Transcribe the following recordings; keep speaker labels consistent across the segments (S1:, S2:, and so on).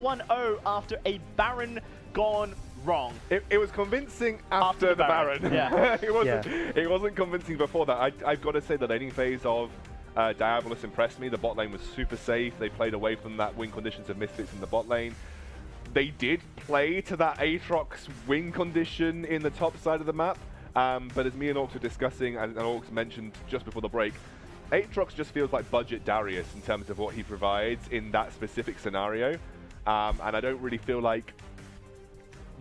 S1: 1-0 after a Baron gone wrong.
S2: It was convincing after the Baron.
S1: Yeah.
S2: It wasn't convincing before that. I've got to say the laning phase of DIABOLUS impressed me. The bot lane was super safe. They played away from that win conditions of Misfits in the bot lane. They did play to that Aatrox win condition in the top side of the map. But as me and Orcs were discussing, and Orcs mentioned just before the break, Aatrox just feels like budget Darius in terms of what he provides in that specific scenario. And I don't really feel like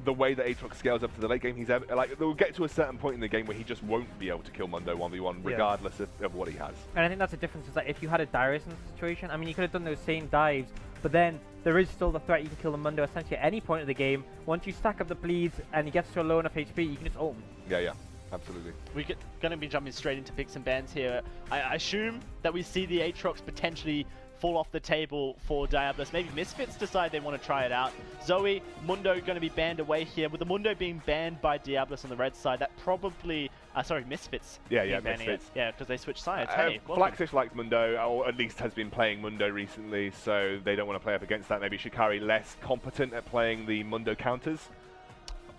S2: the way that Aatrox scales up to the late game, he's ever, like, they'll get to a certain point in the game where he just won't be able to kill Mundo 1v1 regardless of what he has.
S3: And I think that's the difference, is that if you had a Darius in the situation, I mean, you could have done those same dives, but then there is still the threat you can kill the Mundo essentially at any point of the game. Once you stack up the bleeds and he gets to a low enough HP, you can just ult him.
S2: Yeah. Absolutely.
S1: We're going to be jumping straight into picks and bans here. I assume that we see the Aatrox potentially fall off the table for DIABOLUS. Maybe Misfits decide they want to try it out. Zoe, Mundo going to be banned away here. With the Mundo being banned by DIABOLUS on the red side, that probably... sorry, Misfits.
S2: Yeah, Misfits.
S1: Yeah, because they switched sides. Hey,
S2: Flaxish likes Mundo, or at least has been playing Mundo recently, so they don't want to play up against that. Maybe Shikari less competent at playing the Mundo counters.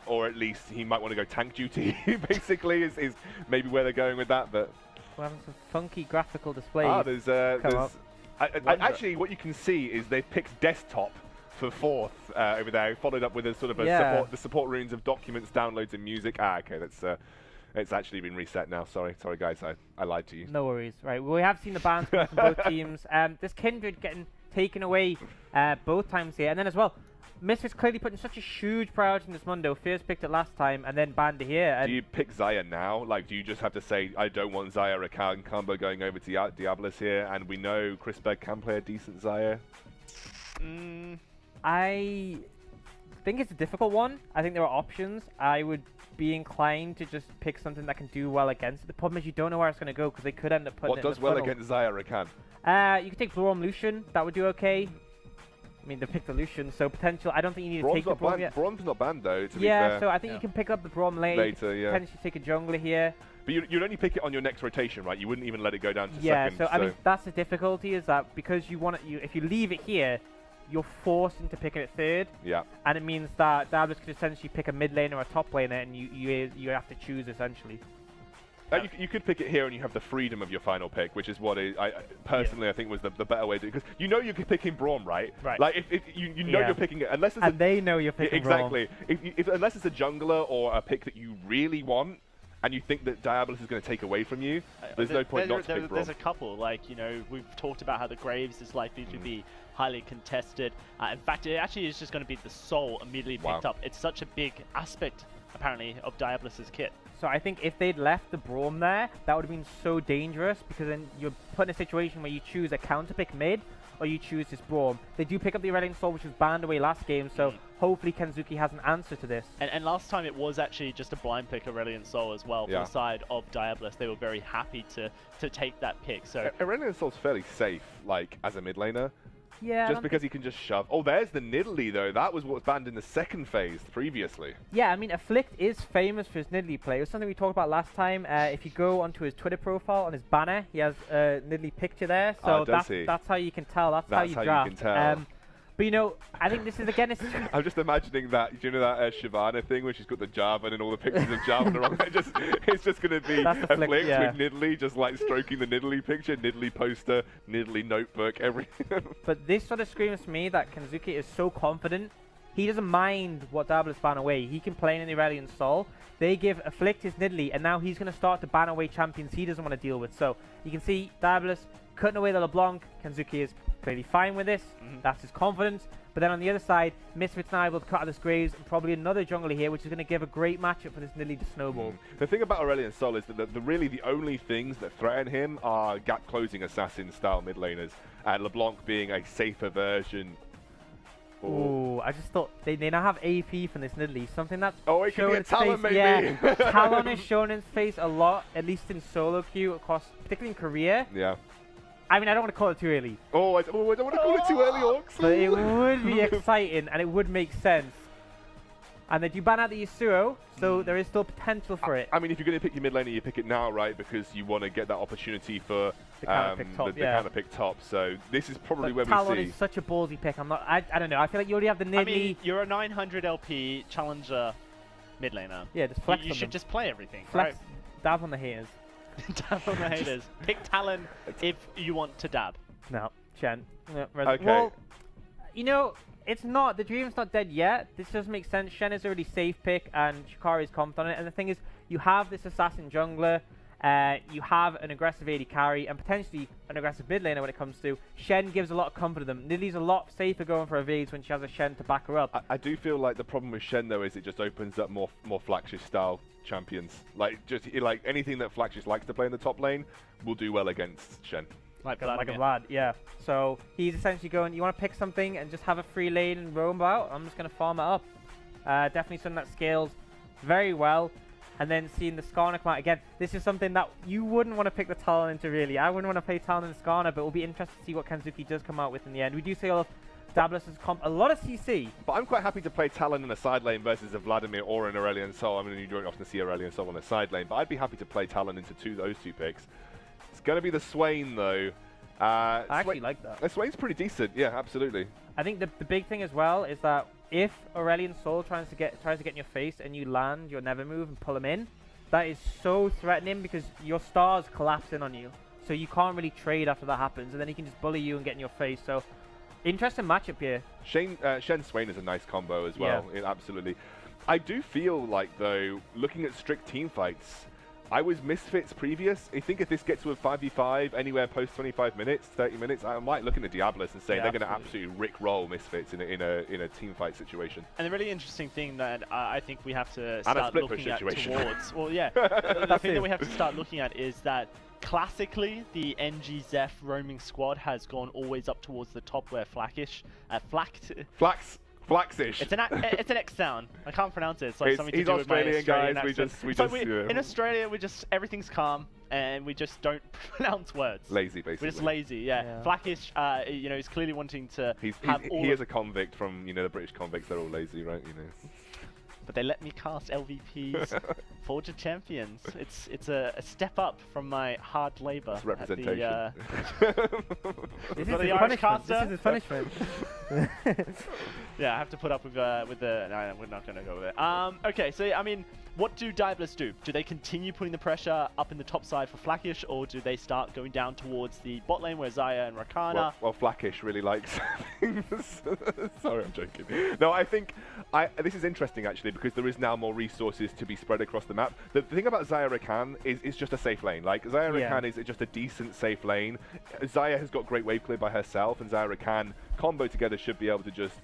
S2: Or at least he might want to go tank duty, basically, is maybe where they're going with that. But
S3: we're having some funky graphical displays.
S2: Actually, what you can see is they've picked desktop for fourth over there, followed up with a sort of the support runes of documents, downloads, and music. Okay, that's it's actually been reset now. Sorry guys, I lied to you.
S3: No worries. Right, we have seen the bans from both teams. This Kindred getting taken away both times here, and then as well, Misfits clearly putting such a huge priority in this Mundo. First picked it last time and then banned it here. And
S2: do you pick Xayah now? Like, do you just have to say, I don't want Xayah Rakan combo going over to DIABOLUS here, and we know Chrisberg can play a decent Xayah?
S3: I think it's a difficult one. I think there are options. I would be inclined to just pick something that can do well against it. The problem is you don't know where it's going to go because they could end up putting
S2: what
S3: it
S2: does
S3: in the
S2: well
S3: funnel.
S2: against Xayah Rakan?
S3: You could take Blue Orm Lucian. That would do okay. I mean, they picked the Lucian, so potential. I don't think you need to take the Braum yet.
S2: Braum's not banned though, to be fair.
S3: So I think you can pick up the Braum later. Potentially take a jungler here.
S2: But you'd only pick it on your next rotation, right? You wouldn't even let it go down to second.
S3: Yeah, so I mean, that's the difficulty, is that because you want it, if you leave it here, you're forced into picking it third.
S2: Yeah.
S3: And it means that DIABOLUS could essentially pick a mid laner or a top laner, and you have to choose essentially.
S2: You could pick it here and you have the freedom of your final pick, which is what I personally think was the better way to do it. Because you know you're picking Braum, right?
S3: Right.
S2: Like, if you know you're picking it, unless it's
S3: they know you're picking
S2: exactly. Unless it's a jungler or a pick that you really want, and you think that DIABOLUS is going to take away from you, there's no point not to pick Braum.
S1: There's a couple, like, you know, we've talked about how the Graves is likely to be highly contested. In fact, it actually is just going to be the Soul immediately picked up. It's such a big aspect, apparently, of DIABOLUS' kit.
S3: So I think if they'd left the Braum there, that would have been so dangerous, because then you're put in a situation where you choose a counter pick mid, or you choose this Braum. They do pick up the Aurelion Sol, which was banned away last game, so hopefully Kenzuki has an answer to this.
S1: And last time it was actually just a blind pick Aurelion Sol as well, from the side of DIABOLUS. They were very happy to take that pick. So
S2: Aurelion Sol's fairly safe, like, as a mid laner.
S3: Yeah,
S2: just because he can just shove. Oh, there's the Nidalee, though. That was what was banned in the second phase previously.
S3: Yeah, I mean, Afflict is famous for his Nidalee play. It was something we talked about last time. If you go onto his Twitter profile, on his banner, he has a Nidalee picture there. So that's how you can tell. That's how you draft.
S2: You can tell.
S3: But, you know, I think this is, again, it's...
S2: I'm just imagining that, do you know that Shyvana thing where she's got the Jarvan and all the pictures of Jarvan are on there? It's just going to be Afflict with Nidalee, just like stroking the Nidalee picture, Nidalee poster, Nidalee notebook, everything. But
S3: this sort of screams to me that Kenzuki is so confident. He doesn't mind what DIABOLUS ban away. He can play in the Aurelion Sol. They give Afflict his Nidalee, and now he's going to start to ban away champions he doesn't want to deal with. So you can see DIABOLUS cutting away the LeBlanc. Kenzuki is clearly fine with this. That's his confidence. But then on the other side, Misfits now able to cut out this Graves and probably another jungler here, which is going to give a great matchup for this Nidalee to snowball.
S2: The thing about Aurelion Sol is that really the only things that threaten him are gap closing assassin style mid laners, and LeBlanc being a safer version.
S3: Oh, I just thought they now have AP from this Nidalee, something that's
S2: it could be a Talon, maybe.
S3: Yeah, Talon is shown in its face a lot, at least in solo queue, across, particularly in Korea.
S2: Yeah.
S3: I mean, I don't want to call it too early.
S2: I don't want to call it too early, Orcs.
S3: But it would be exciting, and it would make sense. And they do ban out the Yasuo, so there is still potential for it.
S2: I mean, if you're going to pick your mid laner, you pick it now, right? Because you want to get that opportunity for
S3: the counter pick top.
S2: So this is probably where
S3: Talon
S2: we see.
S3: is such a ballsy pick. I don't know. I feel like you already have the Nidley.
S1: I mean, you're a 900 LP challenger mid laner.
S3: Yeah, just flex
S1: You should just play everything.
S3: Flex,
S1: right?
S3: dab on the haters.
S1: Dab on the haters. Pick Talon if you want to dab.
S3: No, Shen. No,
S2: Okay.
S3: Well, you know, it's not, the dream's not dead yet. This doesn't make sense. Shen is a really safe pick, and Shikari is confident on it. And the thing is, you have this assassin jungler, you have an aggressive AD carry, and potentially an aggressive mid laner when it comes to. Shen gives a lot of comfort to them. Nidlee's a lot safer going for evades when she has a Shen to back her up.
S2: I do feel like the problem with Shen though is it just opens up more Flaxish style champions. Like anything that Flaxish likes to play in the top lane will do well against Shen.
S1: Like
S3: a Vlad, yeah. So he's essentially going, you want to pick something and just have a free lane and roam about? I'm just going to farm it up. Definitely something that scales very well. And then seeing the Skarner come out again, this is something that you wouldn't want to pick the Talon into, really. I wouldn't want to play Talon and Skarner, but it'll be interesting to see what Kanzuki does come out with in the end. We do see a lot of Dabolus' comp, a lot of CC.
S2: But I'm quite happy to play Talon in a side lane versus a Vladimir or an Aurelion Sol. I mean, you don't often see Aurelion Sol on a side lane, but I'd be happy to play Talon into those two picks. It's going to be the Swain, though.
S3: I actually like that.
S2: Swain's pretty decent, yeah, absolutely.
S3: I think the big thing as well is that if Aurelion Sol tries to get in your face and you land your never move and pull him in, that is so threatening because your stars collapse in on you. So you can't really trade after that happens, and then he can just bully you and get in your face. So interesting matchup here.
S2: Shen Swain is a nice combo as well, absolutely. I do feel like, though, looking at strict team fights, I was Misfits previous. I think if this gets to a 5v5 anywhere post 25 minutes, 30 minutes, I might look at Diabolus and say they're going to absolutely rickroll Misfits in a team fight situation.
S1: And the really interesting thing that I think we have to start looking at towards, well, yeah, the thing that we have to start looking at is that classically the NG Zeph roaming squad has gone always up towards the top where Flaxish. It's an X sound. I can't pronounce it. It's like something to do with my Australian accent. In Australia, everything's calm and we just don't pronounce words.
S2: Lazy, basically.
S1: We're just lazy. Yeah. Flaxish, you know, is clearly wanting to.
S2: He is a convict from the British convicts. They're all lazy, right? You know.
S1: But they let me cast LVPs, Forge of Champions. It's a step up from my hard labour.
S2: It's representation.
S3: This is his punishment.
S1: Yeah, I have to put up with the. No, we're not going to go with it. Okay, so I mean, what do Diabolus do? Do they continue putting the pressure up in the top side for Flaxish, or do they start going down towards the bot lane where Xayah and Rakana?
S2: Well, Flaxish really likes things. Sorry, I'm joking. No, I think this is interesting actually because there is now more resources to be spread across the map. The thing about Xayah Rakan is just a safe lane. Like Xayah Rakan is just a decent safe lane. Xayah has got great wave clear by herself, and Xayah Rakan combo together should be able to just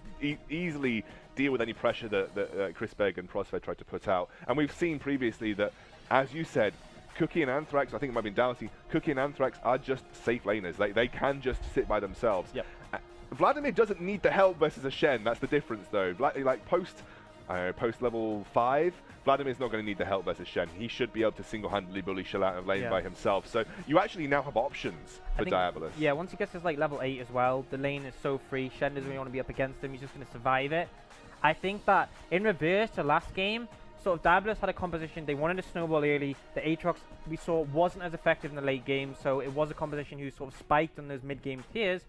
S2: easily deal with any pressure that Chris Begg and Prosfed tried to put out. And we've seen previously that, as you said, Cookie and Anthrax, I think it might be Dallasy, Cookie and Anthrax are just safe laners. They can just sit by themselves.
S1: Yep.
S2: Vladimir doesn't need the help versus a Shen. That's the difference, though. Like post level 5, Vladimir's not going to need the help versus Shen. He should be able to single-handedly bully Shell out of lane by himself. So you actually now have options for Diabolus. Yeah,
S3: once he gets to like level 8 as well, the lane is so free. Shen doesn't really want to be up against him. He's just going to survive it. I think that in reverse to last game, sort of Diabolus had a composition. They wanted to snowball early. The Aatrox we saw wasn't as effective in the late game, so it was a composition who sort of spiked on those mid-game tiers.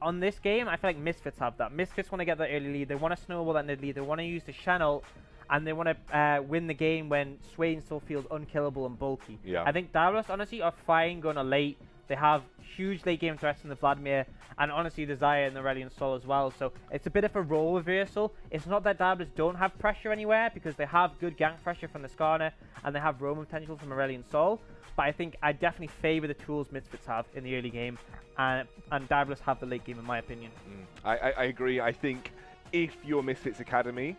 S3: On this game, I feel like Misfits have that. Misfits want to get that early lead. They want to snowball that mid lead. They want to use the channel, and they want to win the game when Swain still feels unkillable and bulky.
S2: Yeah.
S3: I think Diabolus honestly are fine going to late. They have huge late game threats in the Vladimir, and honestly the Xayah and the Aurelion Sol as well. So it's a bit of a role reversal. It's not that Diabolus don't have pressure anywhere, because they have good gank pressure from the Skarner, and they have roam potential from Aurelion Sol. But I think I definitely favour the tools Misfits have in the early game, and Diabolus have the late game in my opinion.
S2: I agree. I think if you're Misfits Academy,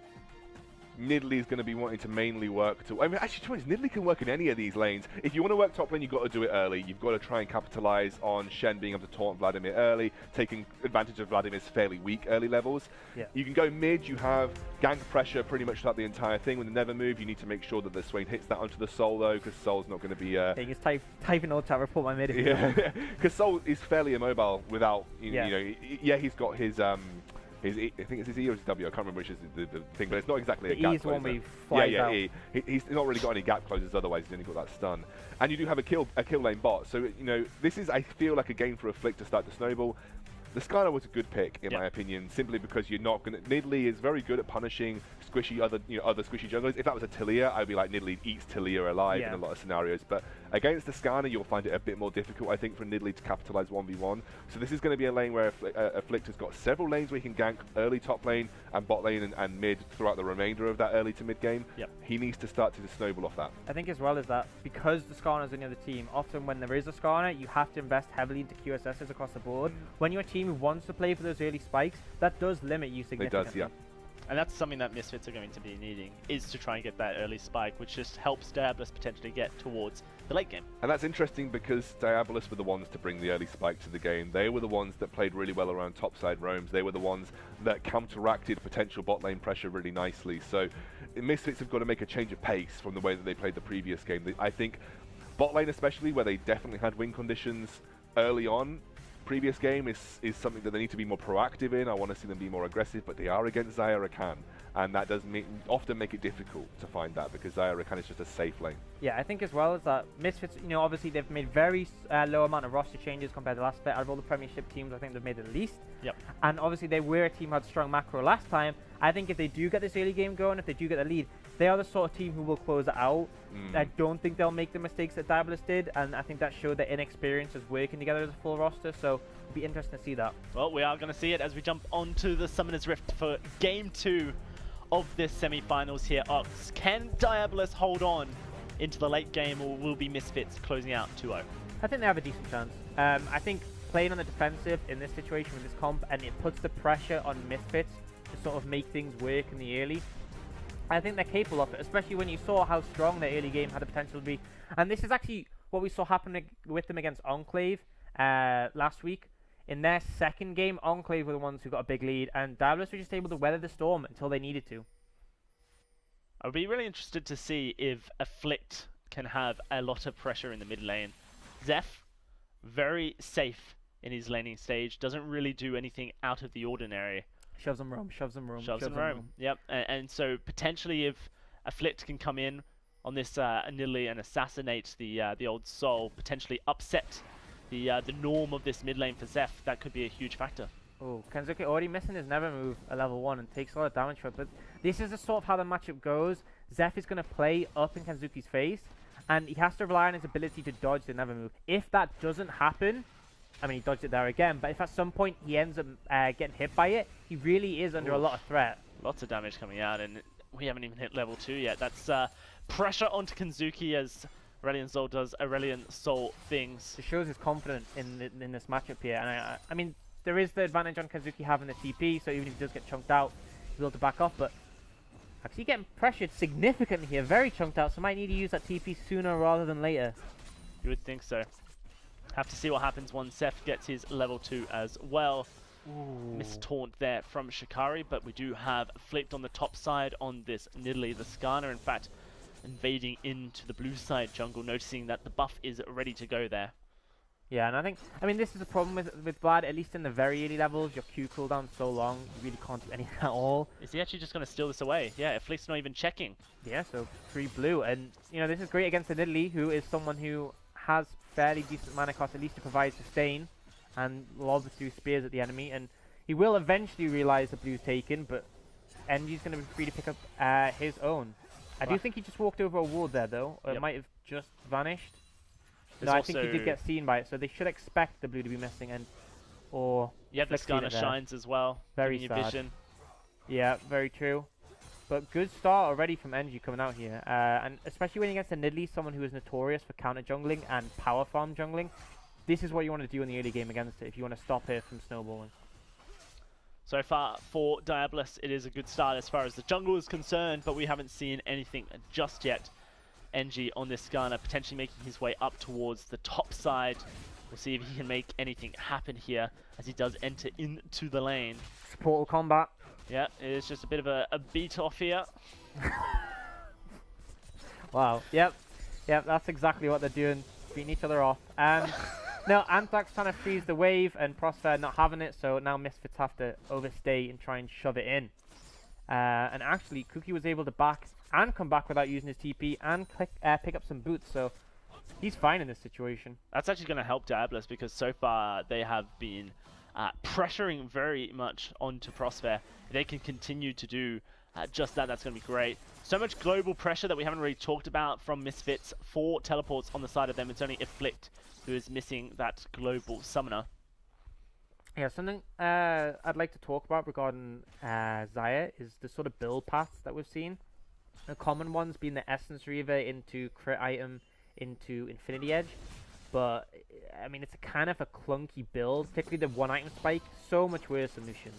S2: Nidalee is going to be wanting to mainly work to... I mean, actually, Nidalee can work in any of these lanes. If you want to work top lane, you've got to do it early. You've got to try and capitalize on Shen being able to taunt Vladimir early, taking advantage of Vladimir's fairly weak early levels.
S3: Yeah.
S2: You can go mid. You have gank pressure pretty much throughout the entire thing. With the Never move, you need to make sure that the Swain hits that onto the Soul, though, because Soul's not going to be...
S3: Yeah, just type in old chat, report my mid.
S2: Yeah, because Soul is fairly immobile without... You know, he's got his... I think it's his E or his W. I can't remember which is the thing, but it's not exactly a
S3: The
S2: gap
S3: E is the one
S2: closer.
S3: where he flies out.
S2: E. He's not really got any gap closers otherwise. He's only got that stun. And you do have a kill lane bot. So, you know, this is, I feel, like a game for a Flick to start to snowball. The Skarner was a good pick, in my opinion, simply because you're not going to... Nidalee is very good at punishing squishy other squishy junglers. If that was a Taliyah, I'd be like, Nidalee eats Taliyah alive in a lot of scenarios. But against the Skarner, you'll find it a bit more difficult, I think, for Nidalee to capitalize 1v1. So this is going to be a lane where Afflict has got several lanes where he can gank early top lane and bot lane and mid throughout the remainder of that early to mid game. He needs to start to snowball off that.
S3: I think as well as that, because the Skarner's on the other team, often when there is a Skarner, you have to invest heavily into QSSs across the board. When you're a team who wants to play for those early spikes, that does limit you significantly.
S2: It does, yeah.
S1: And that's something that Misfits are going to be needing, is to try and get that early spike, which just helps DIABOLUS potentially get towards the late game.
S2: And that's interesting because DIABOLUS were the ones to bring the early spike to the game. They were the ones that played really well around topside roams. They were the ones that counteracted potential bot lane pressure really nicely. So Misfits have got to make a change of pace from the way that they played the previous game. I think bot lane especially, where they definitely had win conditions early on, previous game is something that they need to be more proactive in. I want to see them be more aggressive, but they are against Xayah Rakan, and that does often make it difficult to find that because Xayah Rakan is just a safe lane. Yeah,
S3: I think as well as that, Misfits, you know, obviously they've made very low amount of roster changes compared to last bit. Out of all the Premiership teams, I think they've made the least. And obviously they were a team who had strong macro last time. I think if they do get this early game going, if they do get the lead, they are the sort of team who will close it out. I don't think they'll make the mistakes that DIABOLUS did, and I think that showed their inexperience as working together as a full roster, so it'll be interesting to see that.
S1: Well, we are going to see it as we jump onto the Summoner's Rift for Game 2 of this semi-finals here. Ox, can DIABOLUS hold on into the late game, or will be Misfits closing out 2-0?
S3: I think they have a decent chance. I think playing on the defensive in this situation with this comp, and it puts the pressure on Misfits to sort of make things work in the early. I think they're capable of it, especially when you saw how strong their early game had the potential to be. And this is actually what we saw happen with them against Enclave last week. In their second game, Enclave were the ones who got a big lead, and DIABOLUS were just able to weather the storm until they needed to.
S1: I'd be really interested to see if Afflict can have a lot of pressure in the mid lane. Zeph, very safe in his laning stage, doesn't really do anything out of the ordinary.
S3: Shoves them roam, shoves them roam,
S1: shoves them roam. Yep, and so potentially if Afflict can come in on this Nidalee and assassinate the old soul, potentially upset the norm of this mid lane for Zeph, that could be a huge factor.
S3: Oh, Kenzuki already missing his never move at level 1 and takes a lot of damage for it, but this is the sort of how the matchup goes. Zeph is going to play up in Kenzuki's face, and he has to rely on his ability to dodge the never move. If that doesn't happen, I mean, he dodged it there again, but if at some point he ends up getting hit by it, he really is under a lot of threat.
S1: Lots of damage coming out, and we haven't even hit level 2 yet. That's pressure onto Kenzuki as Aurelion Sol does Aurelion Sol things.
S3: It shows his confidence in this matchup here, and I mean, there is the advantage on Kenzuki having the TP, so even if he does get chunked out, he's able to back off, but actually getting pressured significantly here, very chunked out, so might need to use that TP sooner rather than later.
S1: You would think so. Have to see what happens once Zeph gets his level 2 as well. Missed taunt there from Shikari, but we do have Afflict on the top side on this Nidalee. The Skarner, in fact, invading into the blue side jungle, noticing that the buff is ready to go there.
S3: Yeah, and I mean, this is the problem with Vlad, at least in the very early levels, your Q cooldown's so long, you really can't do anything at all.
S1: Is he actually just going to steal this away? Yeah, Afflict's not even checking.
S3: Yeah, so 3 blue, and, you know, this is great against the Nidalee, who is someone who has fairly decent mana cost, at least to provide sustain, and will obviously do spears at the enemy, and he will eventually realize the blue's taken, but NG's going to be free to pick up his own. I do think he just walked over a ward there, though, or it might have just vanished. No, I think he did get seen by it, so they should expect the blue to be missing, and or
S1: yeah, the Skarner shines as well.
S3: Very sad.
S1: Vision.
S3: Yeah, very true. But good start already from NG coming out here, and especially when against a Nidalee, someone who is notorious for counter jungling and power farm jungling. This is what you want to do in the early game against it if you want to stop her from snowballing.
S1: So far for DIABOLUS, it is a good start as far as the jungle is concerned, but we haven't seen anything just yet. NG on this Skarner, potentially making his way up towards the top side. We'll see if he can make anything happen here as he does enter into the lane.
S3: Portal combat.
S1: Yeah, it is just a bit of a beat off here.
S3: Wow. Yep, that's exactly what they're doing, beating each other off. No, Anthrax trying to freeze the wave, and Prosper not having it, so now Misfits have to overstay and try and shove it in. And actually, Cookie was able to back and come back without using his TP and pick up some boots, so he's fine in this situation.
S1: That's actually going to help Diabolus, because so far they have been pressuring very much onto Prosper. If they can continue to do just that, that's going to be great. So much global pressure that we haven't really talked about from Misfits. 4 teleports on the side of them. It's only Afflict who is missing that global summoner.
S3: Yeah, something I'd like to talk about regarding Xayah is the sort of build paths that we've seen. The common ones being the Essence Reaver into Crit Item into Infinity Edge. But, I mean, it's a kind of a clunky build, particularly the 1-item spike. So much worse than Lucian's.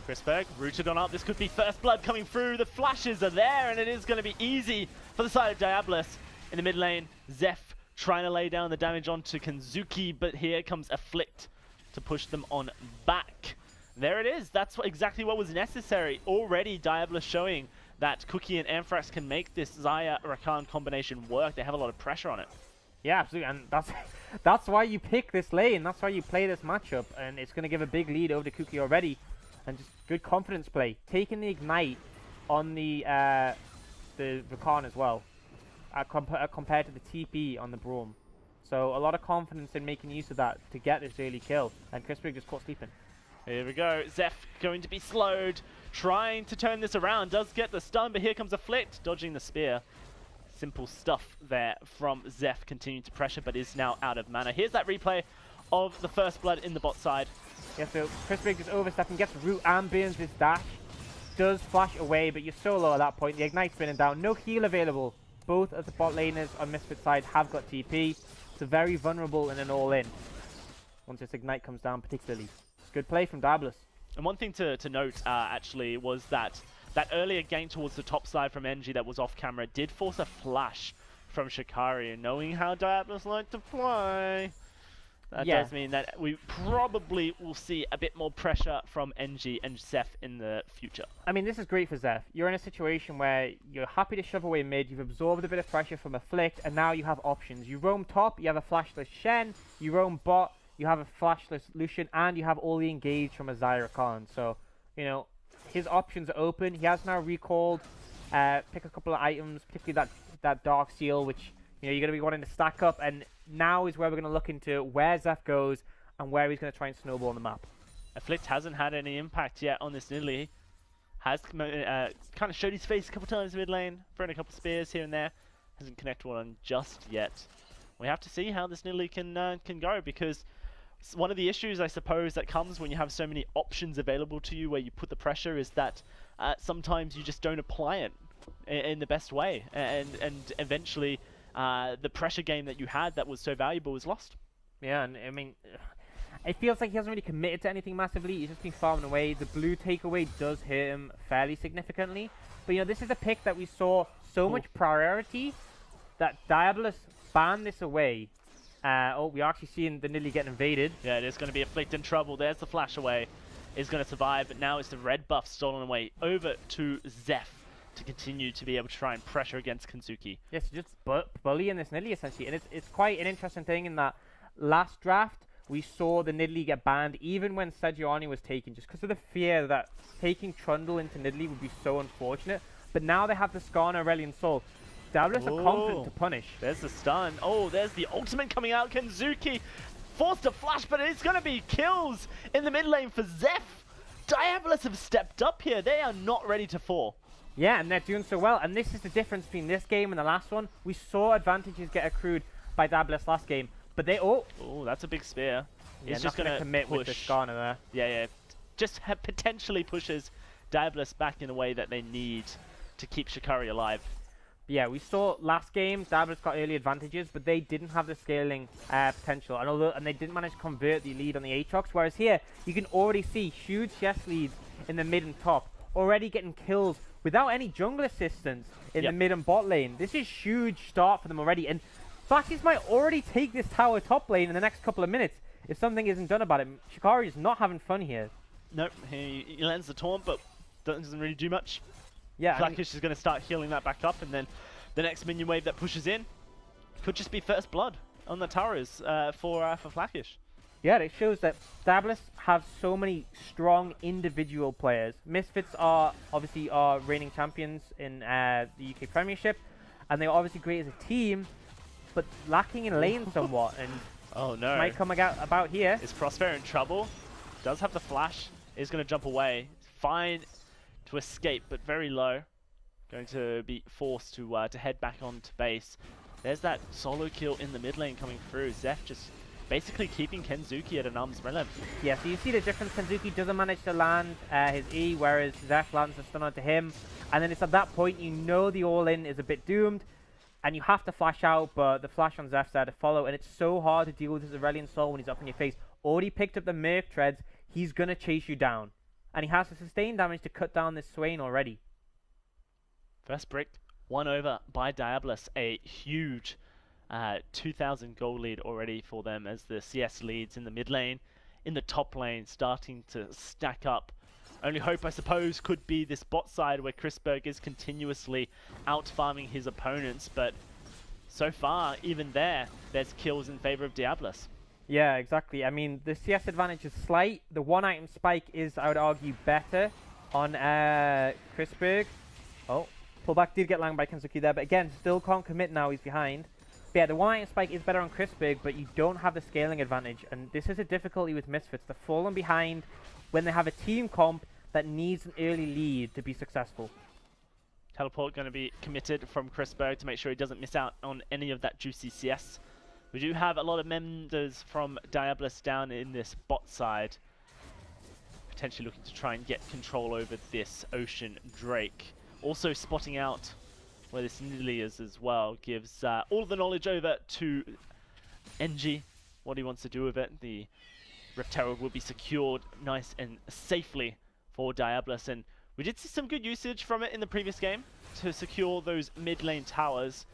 S1: Chrisberg rooted on up. This could be first blood coming through. The flashes are there, and it is going to be easy for the side of Diabolus. In the mid lane, Zeph trying to lay down the damage onto Kanzuki, but here comes Afflict to push them on back. There it is. That's exactly what was necessary. Already Diabolus showing that Cookie and Anthrax can make this Xayah-Rakan combination work. They have a lot of pressure on it.
S3: Yeah, absolutely, and that's why you pick this lane. That's why you play this matchup, and it's going to give a big lead over to Cookie already. And just good confidence play. Taking the Ignite on the Rakan as well, compared to the TP on the Braum. So a lot of confidence in making use of that to get this early kill. And Chrisberg just caught sleeping.
S1: Here we go. Zeph going to be slowed, trying to turn this around. Does get the stun, but here comes Afflict, dodging the spear. Simple stuff there from Zeph, continuing to pressure, but is now out of mana. Here's that replay of the first blood in the bot side.
S3: Yeah, so Chrisberg just overstepping, gets root and burns his dash. Does flash away, but you're so low at that point. The Ignite's spinning down. No heal available. Both of the bot laners on Misfits side have got TP. So very vulnerable in an all-in. Once this Ignite comes down particularly. It's good play from Diabolus.
S1: And one thing to note, actually, was that earlier gank towards the top side from NG that was off camera did force a flash from Shikari. And knowing how Diabolus like to play, that does mean that we probably will see a bit more pressure from NG and Zeph in the future.
S3: I mean, this is great for Zeph. You're in a situation where you're happy to shove away mid, you've absorbed a bit of pressure from Afflict, and now you have options. You roam top, you have a flashless Shen, you roam bot, you have a flashless Lucian, and you have all the engage from a Xayah-Rakan. So, you know, his options are open. He has now recalled, pick a couple of items, particularly that Dark Seal, which, you know, you're going to be wanting to stack up, and now is where we're going to look into where Zeph goes and where he's going to try and snowball on the map.
S1: Afflict hasn't had any impact yet on this Nidalee. Has kind of showed his face a couple times mid lane, throwing a couple spears here and there. Hasn't connected one just yet. We have to see how this Nidalee can go, because one of the issues, I suppose, that comes when you have so many options available to you where you put the pressure is that sometimes you just don't apply it in the best way, and eventually the pressure game that you had that was so valuable is lost.
S3: Yeah, and I mean, it feels like he hasn't really committed to anything massively. He's just been farming away. The blue takeaway does hit him fairly significantly. But, you know, this is a pick that we saw so much priority that Diabolus banned this away. Oh, we're actually seeing the Nidalee getting invaded.
S1: Yeah, it is going to be Afflict in trouble. There's the flash away. Is going to survive, but now it's the red buff stolen away over to Zeph to continue to be able to try and pressure against Kanzuki.
S3: Yes, just bullying this Nidalee essentially. And it's quite an interesting thing in that last draft, we saw the Nidalee get banned even when Sejuani was taken, just because of the fear that taking Trundle into Nidalee would be so unfortunate. But now they have the Skarner Aurelion Soul. Diabolus are confident to punish.
S1: There's the stun. Oh, there's the ultimate coming out. Kanzuki forced to flash, but it's going to be kills in the mid lane for Zeph. Diabolus have stepped up here. They are not ready to fall.
S3: Yeah, and they're doing so well. And this is the difference between this game and the last one. We saw advantages get accrued by Diabolus last game, but they... Oh,
S1: that's a big spear.
S3: Yeah,
S1: He's just going to
S3: commit
S1: push.
S3: with the Skarner there.
S1: Yeah. Just potentially pushes Diabolus back in a way that they need to keep Shikari alive.
S3: Yeah, we saw last game, Diabolus got early advantages, but they didn't have the scaling potential, and they didn't manage to convert the lead on the Aatrox, whereas here, you can already see huge chess leads in the mid and top, already getting kills without any jungle assistance in the mid and bot lane. This is huge start for them already, and Flashes might already take this tower top lane in the next couple of minutes if something isn't done about it. Shikari is not having fun here.
S1: Nope, he lands the taunt, but doesn't really do much.
S3: Yeah,
S1: Blackish is going to start healing that back up, and then the next minion wave that pushes in could just be first blood. on the towers for Flackish.
S3: Yeah, it shows that DIABOLUS have so many strong individual players. Misfits are obviously our reigning champions in the UK Premiership, and they're obviously great as a team, but lacking in lane somewhat. And
S1: oh no!
S3: Might come about here.
S1: Is Prospero in trouble? Does have the flash. Is going to jump away. Fine to escape, but very low. Going to be forced to head back onto base. There's that solo kill in the mid lane coming through. Zeph just basically keeping Kenzuki at an arm's length.
S3: Yeah, so you see the difference. Kenzuki doesn't manage to land his E, whereas Zeph lands a stun onto him. And then it's at that point you know the all-in is a bit doomed, and you have to flash out, but the flash on Zeph's there to follow, and it's so hard to deal with his Aurelion Soul when he's up in your face. Already picked up the Merc Treads, he's going to chase you down. And he has to sustain damage to cut down this Swain already.
S1: First brick won over by DIABOLUS, a huge 2,000 gold lead already for them as the CS leads in the mid lane. In the top lane, starting to stack up. Only hope, I suppose, could be this bot side where Chrisberg is continuously out-farming his opponents, but so far, even there's kills in favor of DIABOLUS.
S3: Yeah, exactly. I mean, the CS advantage is slight. The one-item spike is, I would argue, better on Chrisberg. Oh, pullback did get langed by Kenzuki there, but again, still can't commit now, he's behind. But yeah, the one-item spike is better on Chrisberg, but you don't have the scaling advantage, and this is a difficulty with Misfits. They're falling behind when they have a team comp that needs an early lead to be successful.
S1: Teleport going to be committed from Chrisberg to make sure he doesn't miss out on any of that juicy CS. We do have a lot of members from DIABOLUS down in this bot side, potentially looking to try and get control over this Ocean Drake. Also spotting out where this Nidalee is as well, gives all the knowledge over to NG, what he wants to do with it. The Rift Herald will be secured nice and safely for DIABOLUS, and we did see some good usage from it in the previous game to secure those mid lane towers.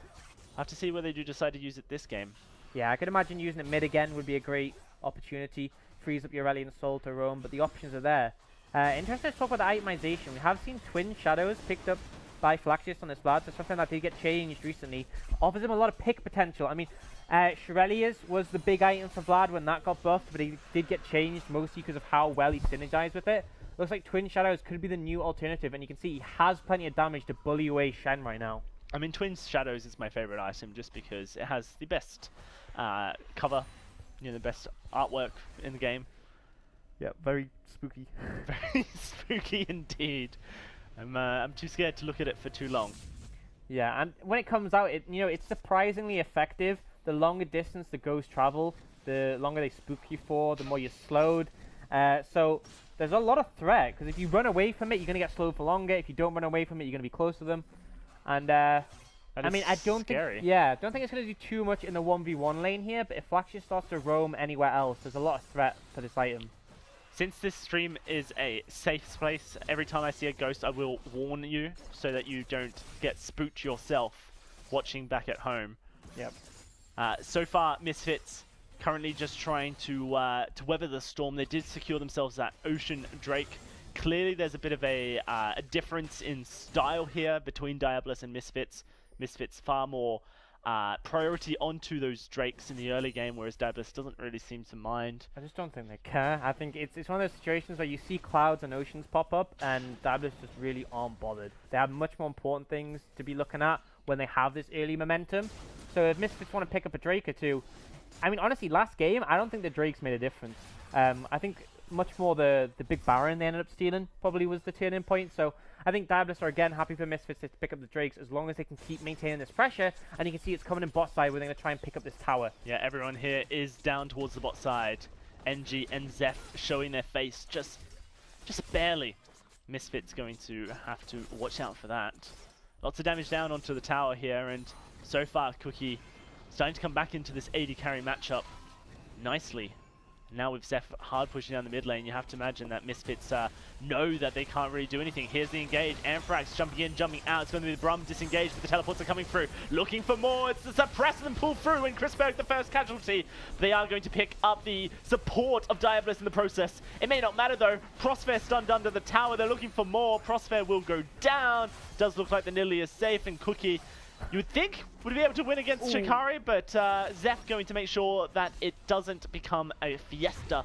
S1: I'll have to see whether they do decide to use it this game.
S3: Yeah, I could imagine using it mid again would be a great opportunity. Frees up your Aurelion Soul to roam, but the options are there. Interesting to talk about the itemization. We have seen Twin Shadows picked up by Flaxius on this Vlad, so something that did get changed recently. Offers him a lot of pick potential. I mean, Shirelius was the big item for Vlad when that got buffed, but he did get changed mostly because of how well he synergized with it. Looks like Twin Shadows could be the new alternative, and you can see he has plenty of damage to bully away Shen right now. I
S1: mean, Twin Shadows is my favorite item just because it has the best cover, you know, the best artwork in the game.
S3: Yeah, very spooky.
S1: Very spooky indeed. I'm too scared to look at it for too long.
S3: Yeah, and when it comes out, it's surprisingly effective. The longer distance the ghosts travel, the longer they spook you for, the more you're slowed. So there's a lot of threat, because if you run away from it, you're going to get slowed for longer. If you don't run away from it, you're going to be close to them. And I mean, I don't think it's going to do too much in the 1v1 lane here, but if Flaxius starts to roam anywhere else, there's a lot of threat for this item.
S1: Since this stream is a safe space, every time I see a ghost, I will warn you so that you don't get spooked yourself watching back at home.
S3: Yep.
S1: So far, Misfits currently just trying to weather the storm. They did secure themselves that Ocean Drake. Clearly, there's a bit of a difference in style here between DIABOLUS and Misfits. Misfits far more priority onto those Drakes in the early game, whereas DIABOLUS doesn't really seem to mind.
S3: I just don't think they care. I think it's one of those situations where you see clouds and oceans pop up, and DIABOLUS just really aren't bothered. They have much more important things to be looking at when they have this early momentum. So if Misfits want to pick up a Drake or two, I mean, honestly, last game, I don't think the Drakes made a difference. I think much more the big Baron they ended up stealing probably was the turning point. So I think DIABOLUS are again happy for Misfits to pick up the Drakes as long as they can keep maintaining this pressure. And you can see it's coming in bot side where they're going to try and pick up this tower.
S1: Yeah, everyone here is down towards the bot side. NG and Zeph showing their face just barely. Misfits going to have to watch out for that. Lots of damage down onto the tower here, and so far Cookie starting to come back into this AD carry matchup nicely. Now with Zeph hard pushing down the mid lane, you have to imagine that Misfits know that they can't really do anything. Here's the engage. Anthrax jumping in, jumping out. It's going to be the Brum disengaged, but the teleports are coming through. Looking for more. It's the suppress and pull through, and Chrisberg the first casualty. They are going to pick up the support of DIABOLUS in the process. It may not matter though. Prosphere stunned under the tower. They're looking for more. Prosphere will go down. Does look like the Nidalee is safe, and Cookie you would think would be able to win against Shikari, but Zeph going to make sure that it doesn't become a fiesta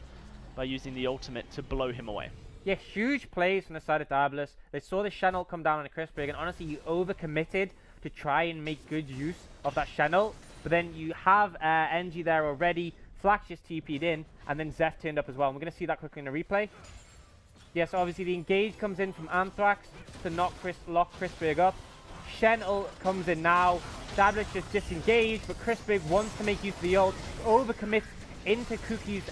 S1: by using the ultimate to blow him away.
S3: Yeah, huge plays from the side of Diabolus. They saw the Channel come down on a Crispig, and honestly, he overcommitted to try and make good use of that Channel. But then you have NG there already. Flax just TP'd in, and then Zeph turned up as well. And we're going to see that quickly in the replay. Yes, obviously the engage comes in from Anthrax to lock Crispig up. Channel comes in now. Diabolus just disengaged, but Crispig wants to make use of the ult. Overcommits into Cookie's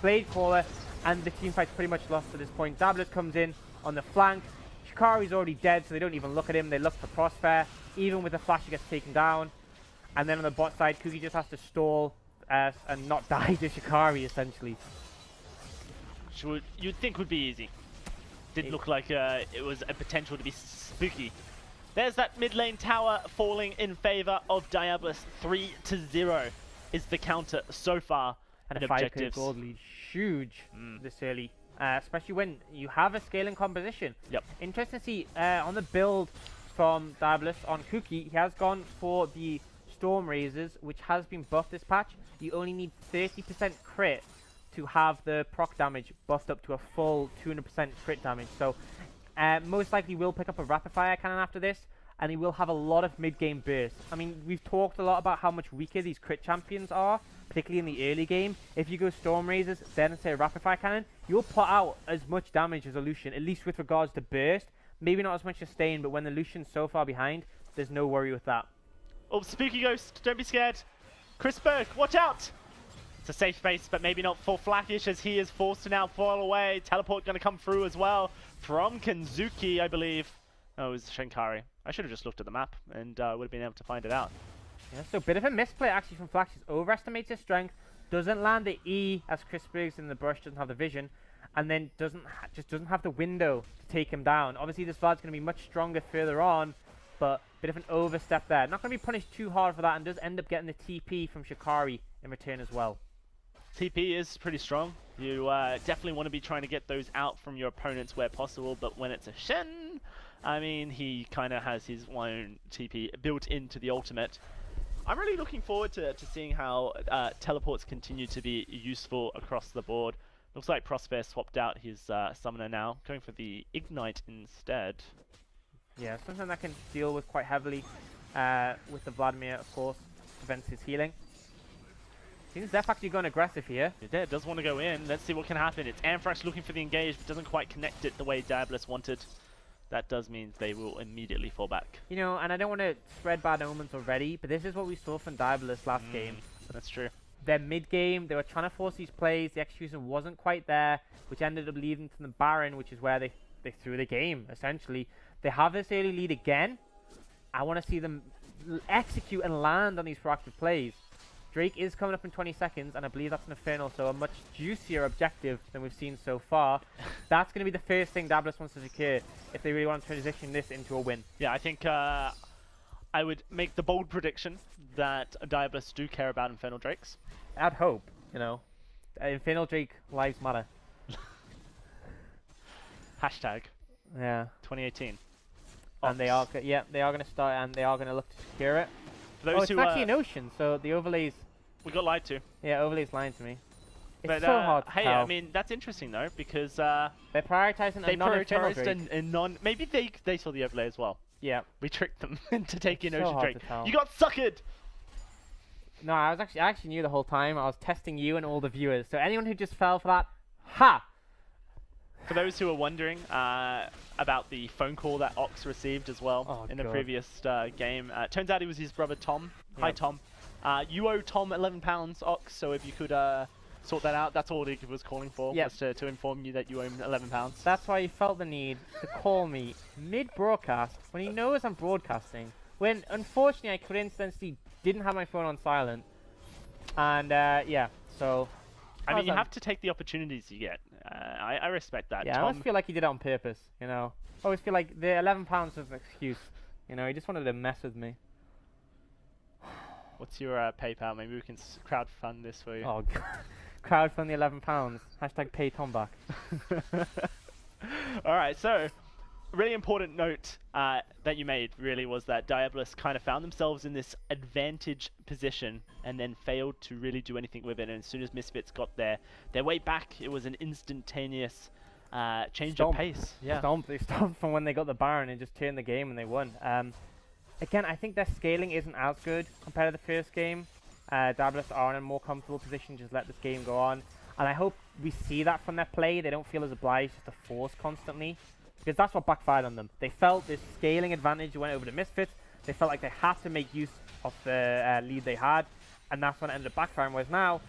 S3: Blade Caller, and the teamfight's pretty much lost at this point. Diabolus comes in on the flank. Shikari's already dead, so they don't even look at him. They look for Prosper. Even with the flash, he gets taken down. And then on the bot side, Cookie just has to stall and not die to Shikari, essentially.
S1: You'd think would be easy. Didn't look like it was a potential to be spooky. There's that mid lane tower falling in favor of Diabolus. 3-0 is the counter so far.
S3: And a 5k gold lead, huge this early, especially when you have a scaling composition.
S1: Yep.
S3: Interesting to see on the build from Diabolus on Cookie, he has gone for the Storm Razors, which has been buffed this patch. You only need 30% crit to have the proc damage buffed up to a full 200% crit damage. So most likely will pick up a rapid fire cannon after this, and he will have a lot of mid-game bursts. I mean, we've talked a lot about how much weaker these crit champions are, particularly in the early game. If you go Storm Razors, then say a rapid fire cannon, you'll put out as much damage as a Lucian, at least with regards to burst. Maybe not as much sustain, but when the Lucian's so far behind, there's no worry with that.
S1: Oh, Spooky Ghost, don't be scared. Crispig, watch out! It's a safe space, but maybe not for Flackish, as he is forced to now fall away. Teleport going to come through as well from Kenzuki, I believe. Oh, it was Shinkari. I should have just looked at the map and would have been able to find it out.
S3: Yeah, so a bit of a misplay actually from Flax. He overestimates his strength, doesn't land the E as Crispig's in the brush, doesn't have the vision, and then just doesn't have the window to take him down. Obviously this Vlad's going to be much stronger further on, but a bit of an overstep there. Not going to be punished too hard for that, and does end up getting the TP from Shikari in return as well.
S1: TP is pretty strong. You definitely want to be trying to get those out from your opponents where possible, but when it's a Shen, I mean, he kind of has his own TP built into the ultimate. I'm really looking forward to seeing how teleports continue to be useful across the board. Looks like Prosper swapped out his summoner now, going for the Ignite instead.
S3: Yeah, something that can deal with quite heavily with the Vladimir, of course, prevents his healing. Seems Zeph actually going aggressive here.
S1: Yeah, does want to go in. Let's see what can happen. It's Anthrax looking for the engage, but doesn't quite connect it the way Diabolus wanted. That does mean they will immediately fall back.
S3: You know, and I don't want to spread bad omens already, but this is what we saw from Diabolus last game.
S1: That's true.
S3: Their mid-game, they were trying to force these plays. The execution wasn't quite there, which ended up leading to the Baron, which is where they threw the game, essentially. They have this early lead again. I want to see them execute and land on these proactive plays. Drake is coming up in 20 seconds, and I believe that's an Infernal, so a much juicier objective than we've seen so far. That's going to be the first thing Diabolus wants to secure if they really want to transition this into a win.
S1: Yeah, I think I would make the bold prediction that Diabolus do care about Infernal Drakes.
S3: I'd hope, you know. Infernal Drake lives matter.
S1: Hashtag.
S3: Yeah.
S1: 2018.
S3: And they are going to start, and they are going to look to secure it.
S1: For those
S3: it's actually an ocean, so the overlays...
S1: We got lied to.
S3: Yeah, overlays lying to me. It's
S1: but,
S3: so hard to
S1: hey,
S3: tell.
S1: I mean, that's interesting, though, because...
S3: they're prioritizing a non-Infernal Drake.
S1: a non... Maybe they saw the overlay as well.
S3: Yeah.
S1: We tricked them into taking
S3: so
S1: Ocean Drake.
S3: to tell.
S1: You got suckered!
S3: No, I actually knew the whole time. I was testing you and all the viewers. So anyone who just fell for that, ha!
S1: For those who are wondering about the phone call that Ox received as well in the previous game, turns out it was his brother Tom. Yep. Hi Tom. You owe Tom £11, Ox, so if you could sort that out, that's all he was calling for, was to inform you that you owe him £11.
S3: That's why he felt the need to call me mid-broadcast when he knows I'm broadcasting. When, unfortunately, I coincidentally didn't have my phone on silent. And, yeah, so...
S1: I mean, you have to take the opportunities you get. I respect that.
S3: Yeah,
S1: Tom,
S3: I always feel like he did it on purpose, you know. I always feel like the £11 was an excuse. You know, he just wanted to mess with me.
S1: What's your PayPal? Maybe we can crowdfund this for you.
S3: Oh, God. Crowdfund the £11. Hashtag pay Tom back.
S1: Alright, so really important note that you made really was that Diabolus kind of found themselves in this advantage position and then failed to really do anything with it. And as soon as Misfits got their way back, it was an instantaneous change of pace. Yeah.
S3: They stomped from when they got the Baron and just turned the game and they won. Again, I think their scaling isn't as good compared to the first game. Diabolus are in a more comfortable position, just let this game go on. And I hope we see that from their play. They don't feel as obliged just to force constantly, because that's what backfired on them. They felt this scaling advantage went over to Misfits. They felt like they had to make use of the lead they had, and that's when it ended up backfiring. Whereas now,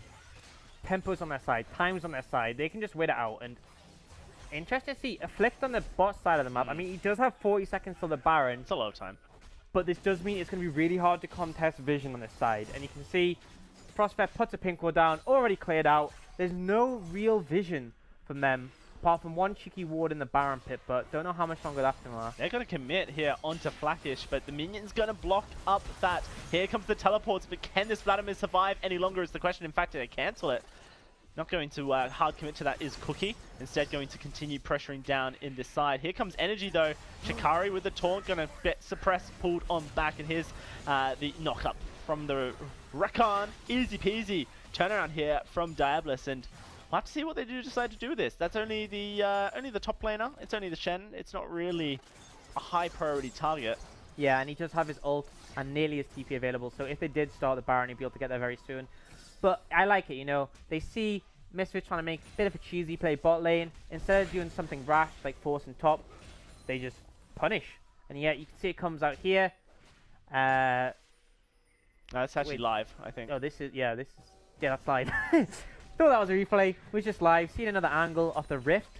S3: tempo's on their side, time's on their side. They can just wait it out. And interesting to see Afflict on the bot side of the map. I mean, he does have 40 seconds till the Baron.
S1: It's a lot of time.
S3: But this does mean it's going to be really hard to contest Vision on this side. And you can see Prospect puts a pink wall down, already cleared out. There's no real vision from them, apart from one cheeky ward in the Baron pit, but don't know how much longer that's going to last.
S1: They're going to commit here onto Flackish, but the minion's going to block up that. Here comes the teleports, but can this Vladimir survive any longer is the question. In fact, they cancel it. Not going to hard commit to that is Cookie. Instead, going to continue pressuring down in this side. Here comes Energy, though. Shikari with the taunt, going to get suppressed, pulled on back, and here's the knock-up from the Rakan. Easy peasy turnaround here from Diabolus, and we'll have to see what they do decide to do with this. That's only the top laner. It's only the Shen. It's not really a high priority target.
S3: Yeah, and he does have his ult and nearly his TP available, so if they did start the Baron, he'd be able to get there very soon. But I like it, you know. They see Misfits trying to make a bit of a cheesy play bot lane. Instead of doing something rash like forcing top, they just punish. And yet you can see it comes out here.
S1: No, that's actually live, I think.
S3: Oh, that's live. Thought that was a replay. It was just live. Seen another angle of the rift.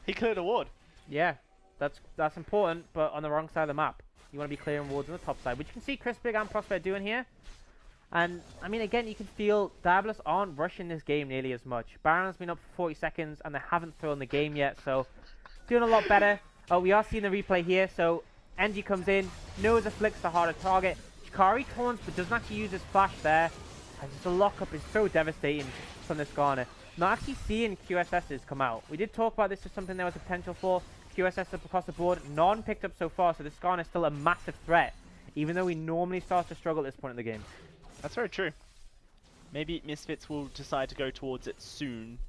S1: He cleared a ward.
S3: Yeah, that's important, but on the wrong side of the map. You want to be clearing wards on the top side, which you can see Chris Big and Prospect doing here. And, I mean, again, you can feel Diabolus aren't rushing this game nearly as much. Baron's been up for 40 seconds, and they haven't thrown the game yet, so doing a lot better. Oh, we are seeing the replay here, so Engie comes in, knows Afflict's the harder target. Shikari taunts, but doesn't actually use his flash there. And just the lockup is so devastating from this Skarner. Not actually seeing QSSs come out. We did talk about this as something there was a potential for. QSS up across the board, none picked up so far, so this Skarner is still a massive threat, even though we normally start to struggle at this point in the game.
S1: That's very true. Maybe Misfits will decide to go towards it soon.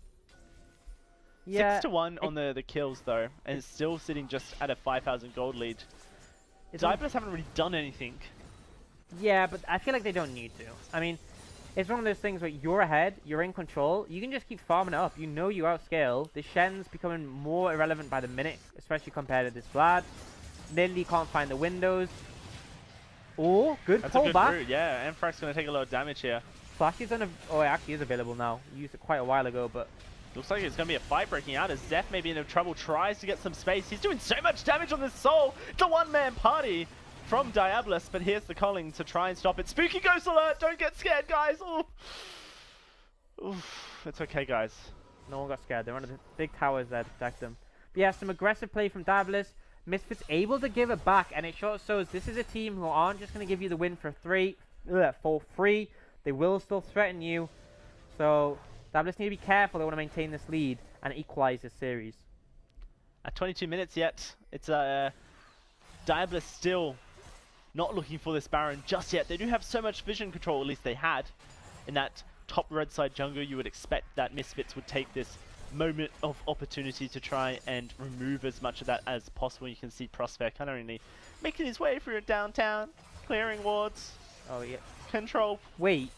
S3: Yeah,
S1: 6-1 on the kills though, and it's still sitting just at a 5,000 gold lead. Diabolus haven't really done anything.
S3: Yeah, but I feel like they don't need to. I mean, it's one of those things where you're ahead, you're in control, you can just keep farming it up. You know you outscale. The Shen's becoming more irrelevant by the minute, especially compared to this Vlad. Literally can't find the windows. Oh, good pullback.
S1: Route, yeah. Amphrax's going to take a lot of damage here.
S3: Flash is oh, it actually is available now. Used it quite a while ago, but
S1: looks like it's going to be a fight breaking out as Zeph may be in trouble, tries to get some space. He's doing so much damage on this soul. It's a one-man party from Diabolus, but here's the calling to try and stop it. Spooky ghost alert! Don't get scared, guys! Oh. Oof. It's okay, guys.
S3: No one got scared. They're one of the big towers there to protect them. But yeah, some aggressive play from Diabolus. Misfits able to give it back, and it shows this is a team who aren't just going to give you the win for free. They will still threaten you. So Diabolus need to be careful. They want to maintain this lead and equalize this series.
S1: At 22 minutes yet, it's Diabolus still not looking for this Baron just yet. They do have so much vision control, at least they had. In that top red side jungle, you would expect that Misfits would take this moment of opportunity to try and remove as much of that as possible. You can see Prospect kind of only making his way through downtown, clearing wards.
S3: Oh yeah.
S1: Control.
S3: Wait.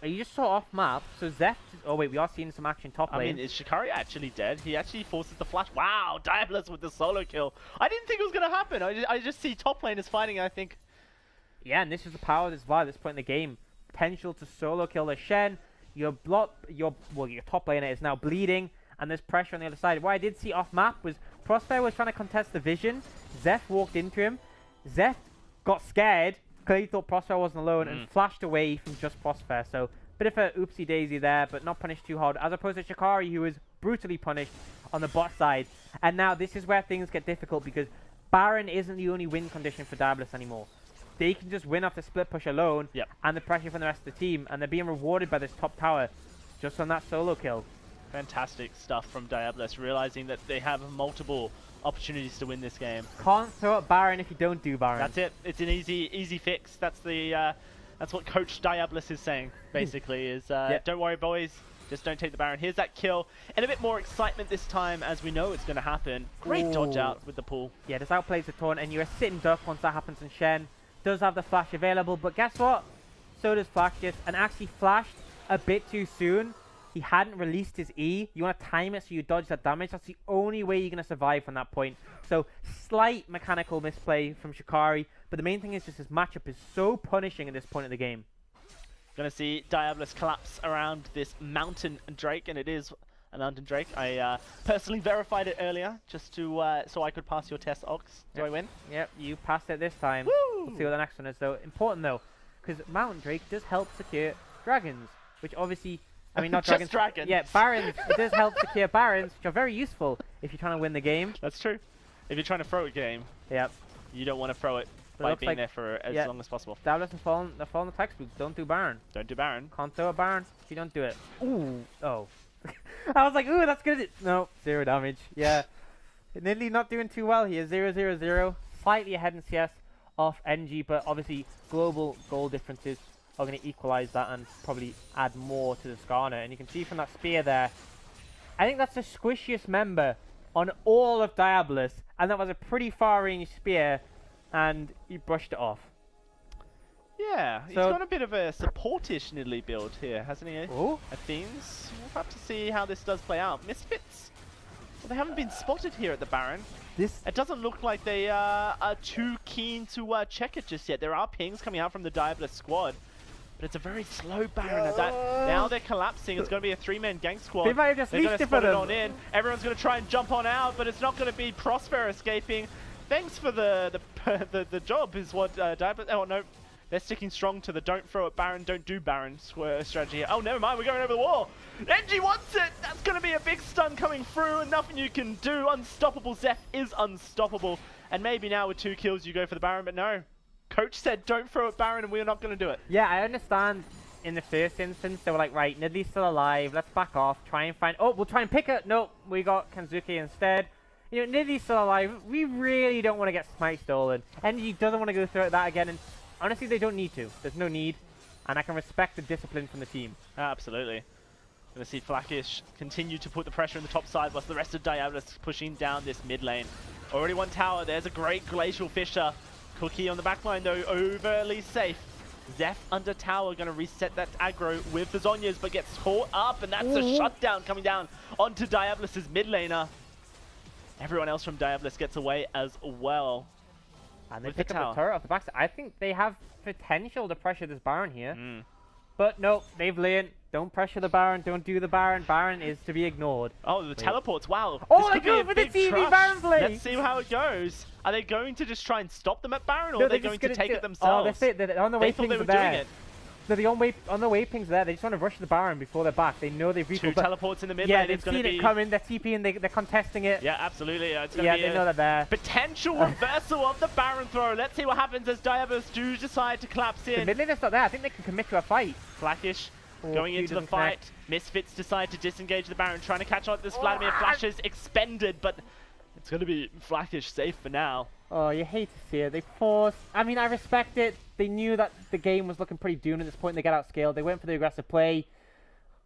S3: You just saw off map, so Zeph. Oh wait, we are seeing some action top lane.
S1: I mean, is Shikari actually dead? He actually forces the flash. Wow, Diabolus with the solo kill. I didn't think it was going to happen. I just see top laners fighting, I think.
S3: Yeah, and this is the power of this Vlad at this point in the game. Potential to solo kill the Shen. Your top laner is now bleeding, and there's pressure on the other side. What I did see off map was Prospect was trying to contest the vision. Zeph walked into him. Zeph got scared, clearly thought Prospect wasn't alone, and flashed away from just Prospect. So, bit of a oopsie daisy there, but not punished too hard, as opposed to Shikari, who was brutally punished on the bot side. And now this is where things get difficult, because Baron isn't the only win condition for Diabolus anymore. They can just win off the split push alone, and the pressure from the rest of the team, and they're being rewarded by this top tower just on that solo kill.
S1: Fantastic stuff from Diabolus, realizing that they have multiple opportunities to win this game.
S3: Can't throw up Baron if you don't do Baron.
S1: That's it. It's an easy fix. That's the that's what Coach Diabolus is saying, basically, is don't worry, boys. Just don't take the Baron. Here's that kill. And a bit more excitement this time, as we know it's going to happen. Great dodge out with the pull.
S3: Yeah, this outplays the taunt, and you're a sitting duck once that happens, and Shen does have the flash available. But guess what? So does Flacius, and actually flashed a bit too soon. He hadn't released his E. You want to time it so you dodge that damage. That's the only way you're going to survive from that point. So slight mechanical misplay from Shikari, but the main thing is just his matchup is so punishing at this point of the game.
S1: Gonna see Diabolus collapse around this Mountain Drake, and it is a Mountain Drake. I personally verified it earlier, just to so I could pass your test, Ox. Do I win?
S3: Yep, you passed it this time.
S1: Woo!
S3: We'll see what the next one is, though. Important, though, because Mountain Drake does help secure dragons, which obviously, I mean, not
S1: just
S3: dragons.
S1: dragons.
S3: Yeah, barons. It does help secure barons, which are very useful if you're trying to win the game.
S1: That's true. If you're trying to throw a game,
S3: Yep.
S1: you don't want to throw it
S3: But it
S1: by
S3: looks
S1: being
S3: like-
S1: there for as
S3: yeah.
S1: long as possible.
S3: Diabolus and fallen the textbook. Don't do Baron.
S1: Don't do Baron.
S3: Can't throw a Baron if you don't do it. Ooh. Oh. I was like, ooh, that's good. No, 0 damage. Yeah. Nidalee not doing too well here. 0-0-0. Slightly ahead in CS off NG, but obviously global goal differences are going to equalize that and probably add more to the Skarner. And you can see from that spear there, I think that's the squishiest member on all of Diabolus. And that was a pretty far range spear, and he brushed it off.
S1: Yeah, he's
S3: So-
S1: got a bit of a supportish Nidalee build here, hasn't he?
S3: Oh.
S1: Athenes. We'll have to see how this does play out. Misfits? Well, they haven't been spotted here at the Baron.
S3: This
S1: It doesn't look like they are too keen to check it just yet. There are pings coming out from the Diabolus squad, but it's a very slow Baron. At that. Now they're collapsing. It's going to be a 3-man gang squad.
S3: They might have just
S1: They're going
S3: leashed
S1: to
S3: it for
S1: spot it
S3: them.
S1: on in. Everyone's going to try and jump on out, but it's not going to be Prosper escaping. Thanks for the job is what Diabolus... Oh, no. They're sticking strong to the don't throw at Baron, don't do Baron strategy here. Oh, never mind, we're going over the wall. NG wants it! That's going to be a big stun coming through, and nothing you can do. Unstoppable Zeph is unstoppable. And maybe now with 2 kills you go for the Baron, but no. Coach said don't throw at Baron, and we're not going to do it.
S3: Yeah, I understand in the first instance, they were like, right, Nidalee's still alive, let's back off, try and find... Oh, we'll try and pick it! Nope, we got Kanzuki instead. You know, Nidalee's still alive, we really don't want to get Smite stolen. NG doesn't want to go through that again, and honestly, they don't need to. There's no need, and I can respect the discipline from the team.
S1: Absolutely. Going to see Flacius continue to put the pressure on the top side, whilst the rest of Diabolus pushing down this mid lane. Already one tower, there's a great Glacial Fisher. Cookie on the back line though, overly safe. Zeph under tower, going to reset that aggro with the Zhonya's, but gets caught up, and that's a shutdown coming down onto Diabolus' mid laner. Everyone else from Diabolus gets away as well.
S3: And they
S1: With the
S3: pick up
S1: tower.
S3: the turret off the backside. I think they have potential to pressure this Baron here. But no, they've learned, don't pressure the Baron, don't do the Baron. Baron is to be ignored.
S1: Oh, the teleports, wow.
S3: Oh,
S1: This
S3: they
S1: could be
S3: go
S1: a
S3: for the
S1: big
S3: TV
S1: crush.
S3: Baron play.
S1: Let's see how it goes. Are they going to just try and stop them at Baron, or
S3: No,
S1: are they
S3: they're
S1: going
S3: just
S1: to
S3: gonna
S1: take
S3: do-
S1: it themselves?
S3: Oh, that's it. They're on the
S1: They
S3: way
S1: thought
S3: pings
S1: they
S3: are
S1: were doing
S3: there.
S1: it.
S3: No, the on the way pings there. They just want to rush the Baron before they're back. They know they've
S1: 2
S3: recalled. but-
S1: teleports in the mid
S3: Yeah,
S1: lane.
S3: they've
S1: It's going
S3: seen
S1: to
S3: it
S1: be...
S3: coming. They're TPing. They're contesting it.
S1: Yeah, absolutely. It's going
S3: Yeah,
S1: to be
S3: they know they're there.
S1: potential reversal of the Baron throw. Let's see what happens as Diabolus do decide to collapse
S3: The
S1: in.
S3: mid laner's not there. I think they can commit to a fight.
S1: Flacish
S3: Oh,
S1: going
S3: Q
S1: into the
S3: doesn't
S1: fight.
S3: connect.
S1: Misfits decide to disengage the Baron, trying to catch up this Vladimir. Flashes expended, but it's going to be Flacish safe for now.
S3: Oh, you hate to see it. They forced. I mean, I respect it. They knew that the game was looking pretty doomed at this point. They got outscaled. They went for the aggressive play.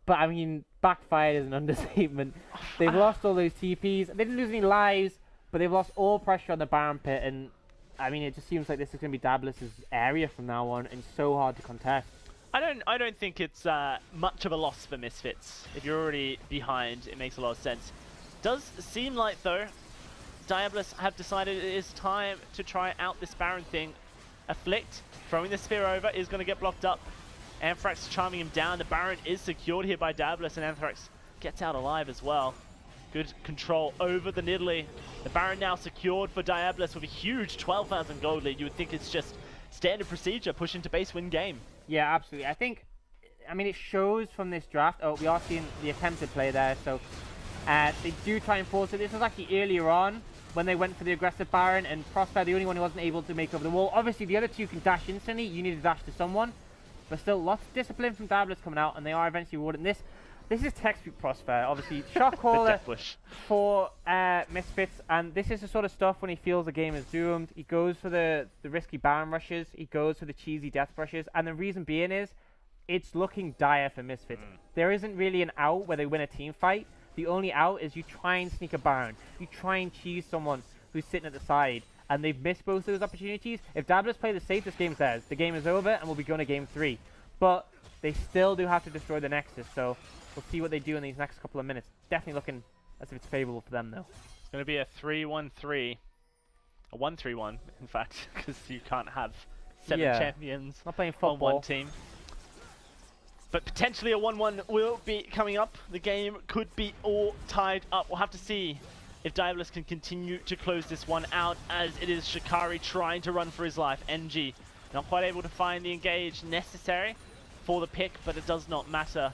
S3: But, I mean, backfired is an understatement. They've lost all those TPs. They didn't lose any lives, but they've lost all pressure on the Baron pit. And, I mean, it just seems like this is going to be Diabolus' area from now on. And so hard to contest.
S1: I don't think it's much of a loss for Misfits. If you're already behind, it makes a lot of sense. Does seem like, though, Diabolus have decided it is time to try out this Baron thing. Afflict, throwing the spear over, is going to get blocked up. Anthrax charming him down. The Baron is secured here by Diabolus, and Anthrax gets out alive as well. Good control over the Nidalee. The Baron now secured for Diabolus with a huge 12,000 gold lead. You would think it's just standard procedure, push into base, win game.
S3: Yeah, absolutely. I mean, it shows from this draft. Oh, we are seeing the attempted play there. So they do try and force it. This was actually earlier on when they went for the aggressive Baron, and Prosper, the only one who wasn't able to make over the wall. Obviously, the other two can dash instantly. You need to dash to someone. But still, lots of discipline from Diabolus coming out, and they are eventually rewarding this. This is textbook Prosper. Obviously, shot
S1: The
S3: caller
S1: death wish.
S3: for Misfits, and this is the sort of stuff when he feels the game is doomed. He goes for the risky Baron rushes, he goes for the cheesy death rushes, and the reason being is, it's looking dire for Misfits. There isn't really an out where they win a team fight. The only out is you try and sneak a Baron. You try and cheese someone who's sitting at the side, and they've missed both those opportunities. If DIABOLUS play the safe, this game's theirs. The game is over, and we'll be going to game 3. But they still do have to destroy the Nexus, so we'll see what they do in these next couple of minutes. Definitely looking as if it's favorable for them, though.
S1: It's going to be a 3-1-3. A 1-3-1, in fact, because you can't have 7 champions
S3: Not playing
S1: on
S3: football.
S1: one team. But potentially a 1-1 will be coming up. The game could be all tied up. We'll have to see if DIABOLUS can continue to close this one out, as it is Shikari trying to run for his life. NG not quite able to find the engage necessary for the pick, but it does not matter,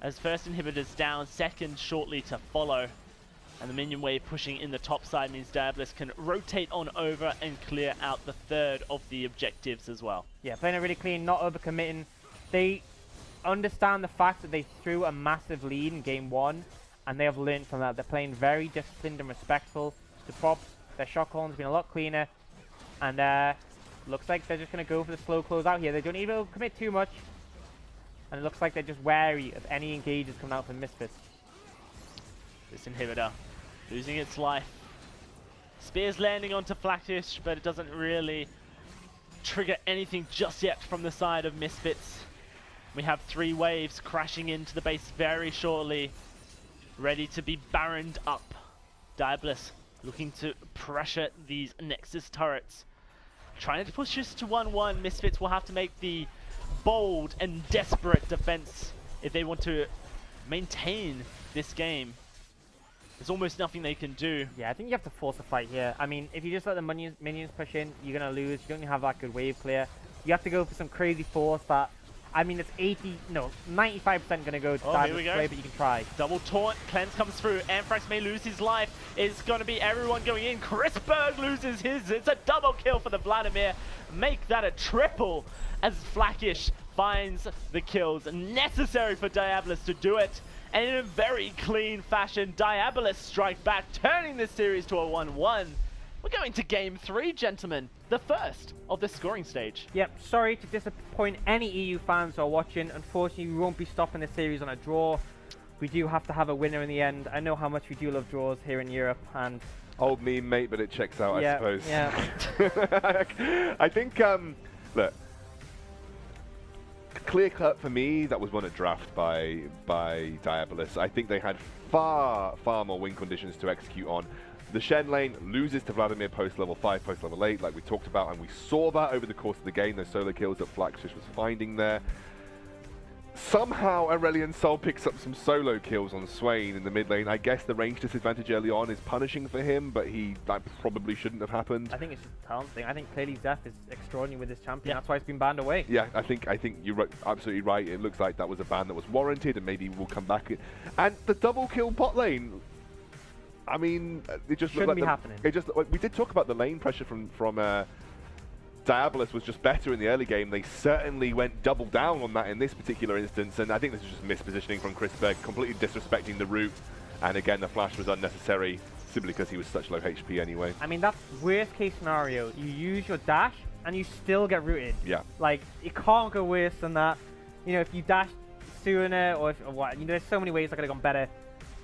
S1: as first inhibitor's down, second shortly to follow. And the minion wave pushing in the top side means DIABOLUS can rotate on over and clear out the third of the objectives as well.
S3: Yeah, playing it really clean, not overcommitting. They understand the fact that they threw a massive lead in game 1, and they have learned from that. They're playing very disciplined and respectful to props. Their shot calling has been a lot cleaner, and looks like they're just going to go for the slow close out here. They don't even commit too much, and it looks like they're just wary of any engages coming out from Misfits.
S1: This inhibitor losing its life. Spears landing onto Flackish, but it doesn't really trigger anything just yet from the side of Misfits. We have 3 waves crashing into the base very shortly, ready to be baroned up. DIABOLUS looking to pressure these Nexus turrets. Trying to push this to 1-1, Misfits will have to make the bold and desperate defense if they want to maintain this game. There's almost nothing they can do.
S3: Yeah, I think you have to force a fight here. I mean, if you just let the minions push in, you're going to lose. You don't have that good wave clear. You have to go for some crazy force that, I mean, it's 95% going to go to DIABOLUS way, but you can try.
S1: Double taunt, cleanse comes through. Anthrax may lose his life. It's going to be everyone going in. Chris Berg loses his. It's a double kill for the Vladimir. Make that a triple as Flackish finds the kills necessary for DIABOLUS to do it. And in a very clean fashion, DIABOLUS strike back, turning this series to a 1-1. We're going to game 3, gentlemen. The first of the scoring stage.
S3: Yep, sorry to disappoint any EU fans who are watching. Unfortunately, we won't be stopping the series on a draw. We do have to have a winner in the end. I know how much we do love draws here in Europe, and
S2: Old meme, mate, but it checks out, I suppose.
S3: Yeah.
S2: I think, look, clear cut for me, that was won at draft by DIABOLUS. I think they had far more win conditions to execute on. The Shen lane loses to Vladimir post level 5, post level 8, like we talked about, and we saw that over the course of the game, those solo kills that Flackish was finding there. Somehow Aurelion Sol picks up some solo kills on Swain in the mid lane. I guess the range disadvantage early on is punishing for him, but that probably shouldn't have happened.
S3: I think it's just a talent thing. I think clearly Zeph is extraordinary with this champion. That's why it's been banned away.
S2: Yeah, I think you're absolutely right. It looks like that was a ban that was warranted, and maybe we'll come back. And the double kill bot lane, I mean, it just
S3: shouldn't
S2: looked like
S3: be happening.
S2: It just, we did talk about the lane pressure from DIABOLUS was just better in the early game. They certainly went double down on that in this particular instance, and I think this is just mispositioning from Chris Berg, completely disrespecting the route. And again, the flash was unnecessary simply because he was such low HP anyway.
S3: I mean, that's worst case scenario. You use your dash and you still get rooted.
S2: Yeah.
S3: Like, it can't go worse than that. You know, if you dash sooner or what, you know, there's so many ways that could have gone better.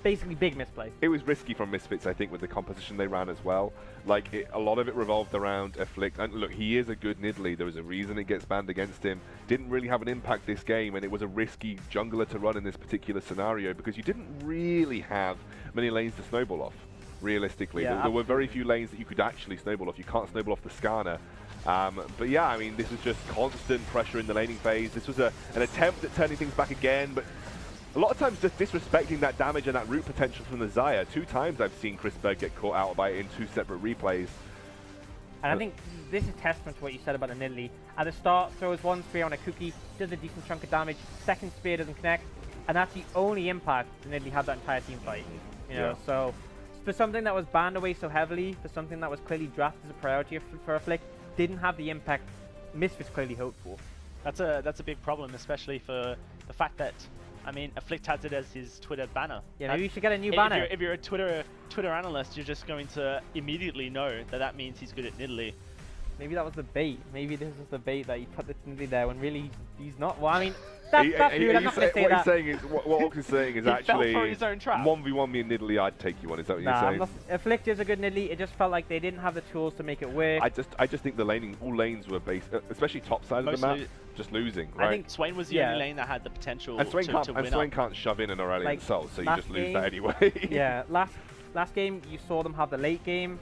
S3: Basically, big misplay.
S2: It was risky from Misfits, I think, with the composition they ran as well. Like, a lot of it revolved around Afflict. And look, he is a good Nidalee. There is a reason it gets banned against him. Didn't really have an impact this game, and it was a risky jungler to run in this particular scenario because you didn't really have many lanes to snowball off, realistically.
S3: Yeah,
S2: there were very few lanes that you could actually snowball off. You can't snowball off the Skarner. But yeah, I mean, this was just constant pressure in the laning phase. This was an attempt at turning things back again, but a lot of times just disrespecting that damage and that root potential from the Xayah. 2 times I've seen Chris Berg get caught out by it in 2 separate replays.
S3: And I think this is testament to what you said about the Nidalee. At the start, throws 1 spear on a cookie, does a decent chunk of damage, 2nd spear doesn't connect, and that's the only impact the Nidalee had that entire team fight. You know, so for something that was banned away so heavily, for something that was clearly drafted as a priority for Afflict, didn't have the impact Misfits clearly hoped for.
S1: That's a big problem, especially for the fact that I mean, Afflict has it as his Twitter banner.
S3: Yeah, maybe you should get a new banner.
S1: If you're a Twitter analyst, you're just going to immediately know that that means he's good at Nidalee.
S3: Maybe that was the bait. Maybe this was the bait that he put the Nidalee there when really he's not. Well, I mean, that's rude. I'm not going to say that.
S2: What he's saying is, what Ox is saying is actually,
S1: fell for his own trap.
S2: 1v1 me and Nidalee, I'd take you on. Is that what you're saying?
S3: Afflict is a good Nidalee. It just felt like they didn't have the tools to make it work.
S2: I just think the laning, all lanes were based, especially top side of the map, just losing, right?
S1: I think Swain was the only lane that had the potential to win up.
S2: And Swain can't shove in an Aurelion Sol, so you just lose that anyway.
S3: Yeah, last game you saw them have the late game.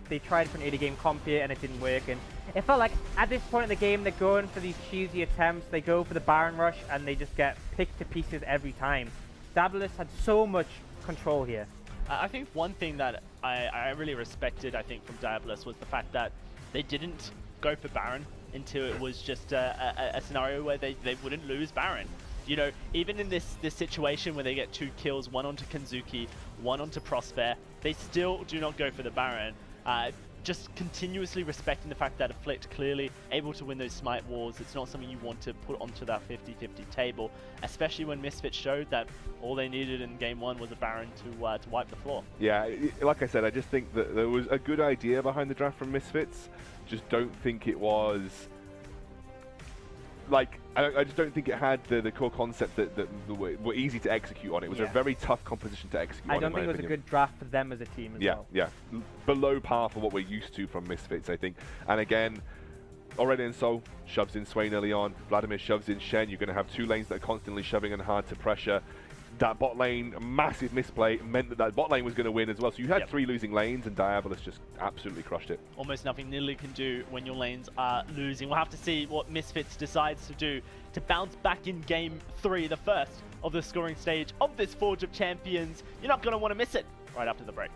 S3: They tried for an 80 game comp here and it didn't work, and it felt like at this point in the game they're going for these cheesy attempts. They go for the Baron rush and they just get picked to pieces every time. DIABOLUS had so much control here.
S1: I think one thing that I really respected, I think, from DIABOLUS was the fact that they didn't go for Baron until it was just a scenario where they wouldn't lose Baron. You know, even in this situation where they get 2 kills, one onto Kanzuki, one onto Prosper, they still do not go for the Baron. Just continuously respecting the fact that Afflict clearly able to win those smite wars. It's not something you want to put onto that 50-50 table, especially when Misfits showed that all they needed in game 1 was a Baron to wipe the floor.
S2: Yeah, like I said, I just think that there was a good idea behind the draft from Misfits. Just don't think it was... Like, I just don't think it had the core concept that were easy to execute on. It was a very tough composition to execute on.
S3: I don't think it was a good draft for them as a team as well.
S2: Yeah, below par for what we're used to from Misfits, I think. And again, Aurelion Sol shoves in Swain early on, Vladimir shoves in Shen. You're going to have 2 lanes that are constantly shoving and hard to pressure. That bot lane, massive misplay, meant that bot lane was going to win as well. So you had 3 losing lanes, and DIABOLUS just absolutely crushed it.
S1: Almost nothing Nidalee can do when your lanes are losing. We'll have to see what Misfits decides to do to bounce back in game 3, the first of the scoring stage of this Forge of Champions. You're not going to want to miss it right after the break.